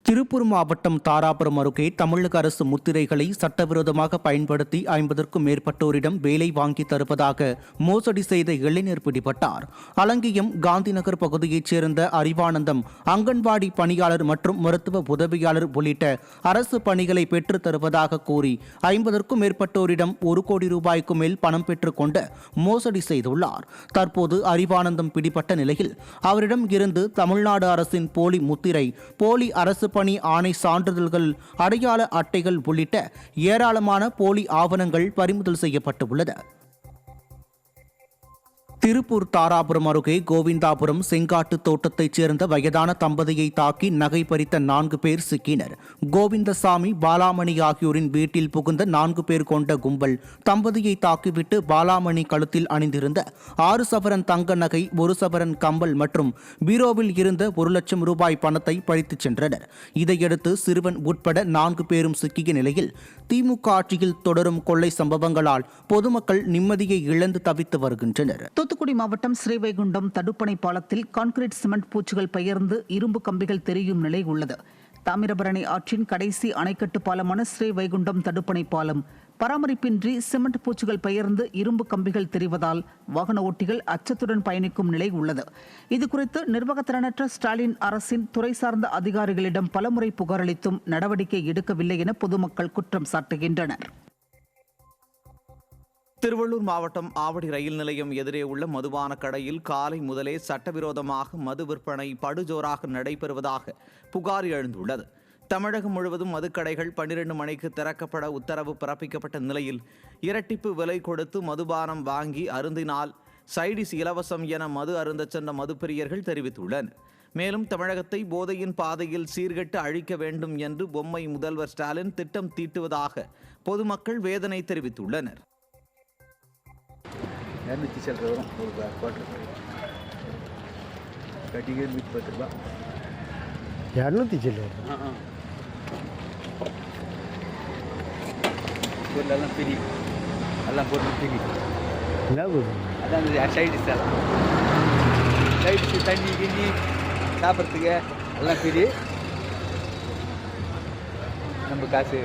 திருப்பூர் மாவட்டம் தாராபுரம் அருகே தமிழக அரசு முத்திரைகளை சட்டவிரோதமாக பயன்படுத்தி 50க்கும் மேற்பட்டோரிடம் வேலை வாங்கி தருவதாக மோசடி செய்த இளைஞர் பிடிபட்டார். அலங்கியம் காந்திநகர் பகுதியைச் சேர்ந்த அறிவானந்தம் அங்கன்வாடி பணியாளர் மற்றும் மருத்துவ உதவியாளர் உள்ளிட்ட அரசு பணிகளை பெற்றுத் தருவதாக கூறி 50க்கும் மேற்பட்டோரிடம் 1 கோடி ரூபாய்க்கு மேல் பணம் பெற்றுக் கொண்டு மோசடி செய்துள்ளார். தற்போது அறிவானந்தம் பிடிபட்ட நிலையில் அவரிடம் இருந்து தமிழ்நாடு அரசின் போலி முத்திரை, போலி அரசு பணி ஆணை சான்றிதழ்கள், அடையாள அட்டைகள் உள்ளிட்ட ஏராளமான போலி ஆவணங்கள் பறிமுதல் செய்யப்பட்டுள்ளது. திருப்பூர் தாராபுரம் அருகே கோவிந்தாபுரம் செங்காட்டு தோட்டத்தைச் சேர்ந்த வயதான தம்பதியை தாக்கி நகை பறித்த 4 பேர் சிக்கினர். கோவிந்தசாமி, பாலாமணி ஆகியோரின் வீட்டில் புகுந்த 4 பேர் கொண்ட கும்பல் தம்பதியை தாக்கிவிட்டு பாலாமணி கழுத்தில் அணிந்திருந்த 6 சவரன் தங்க நகை, 1 சவரன் கம்பல் மற்றும் பீரோவில் இருந்த 1 லட்சம் ரூபாய் பணத்தை பறித்துச் சென்றனர். இதையடுத்து சிறுவன் உட்பட 4 பேரும் சிக்கிய நிலையில் திமுக ஆட்சியில் தொடரும் கொள்ளை சம்பவங்களால் பொதுமக்கள் நிம்மதியை இழந்து தவித்து வருகின்றனர். தூத்துக்குடி மாவட்டம் ஸ்ரீவைகுண்டம் தடுப்பணை பாலத்தில் கான்கிரீட் சிமெண்ட் பூச்சுகள் பெயர்ந்து இரும்பு கம்பிகள் தெரியும் நிலை உள்ளது. தாமிரபரணி ஆற்றின் கடைசி அணைக்கட்டு பாலமான ஸ்ரீவைகுண்டம் தடுப்பணை பாலம் பராமரிப்பின்றி சிமெண்ட் பூச்சுகள் பெயர்ந்து இரும்பு கம்பிகள் தெரிவதால் வாகன ஓட்டிகள் அச்சத்துடன் பயணிக்கும் நிலை உள்ளது. இதுகுறித்து நிர்வாகத்திறனற்ற ஸ்டாலின் அரசின் துறை சார்ந்த அதிகாரிகளிடம் பலமுறை புகாரளித்தும் நடவடிக்கை எடுக்கவில்லை என பொதுமக்கள் குற்றம் சாட்டுகின்றனர். திருவள்ளூர் மாவட்டம் ஆவடி ரயில் நிலையம் எதிரே உள்ள மதுபான கடையில் காலை முதலே சட்டவிரோதமாக மது விற்பனை படுஜோராக நடைபெறுவதாக புகார் எழுந்துள்ளது. தமிழகம் முழுவதும் மதுக்கடைகள் 12 மணிக்கு திறக்கப்பட உத்தரவு பிறப்பிக்கப்பட்ட நிலையில் இரட்டிப்பு விலை கொடுத்து மதுபானம் வாங்கி அருந்தினால் சைடிஸ் இலவசம் என மது அருந்தச் சென்ற மதுப்பிரியர்கள் தெரிவித்துள்ளனர். மேலும் தமிழகத்தை போதையின் பாதையில் சீர்கெட்டு அழிக்க வேண்டும் என்று பொம்மை முதல்வர் ஸ்டாலின் திட்டம் தீட்டுவதாக பொதுமக்கள் வேதனை தெரிவித்துள்ளனர். 200 சில்லற வரும் ஒரு குவார்டர் கட்டிக்கு 110 ரூபா 200 சில்லற பொருளெல்லாம் பிரி எல்லாம் போட்டு பிரி என்ன போகுது அதான் சைடிஸ் எல்லாம் சைடிஸ் தண்ணி கிண்ணி சாப்பிட்றதுக்கு எல்லாம் பிரி நம்ம காசு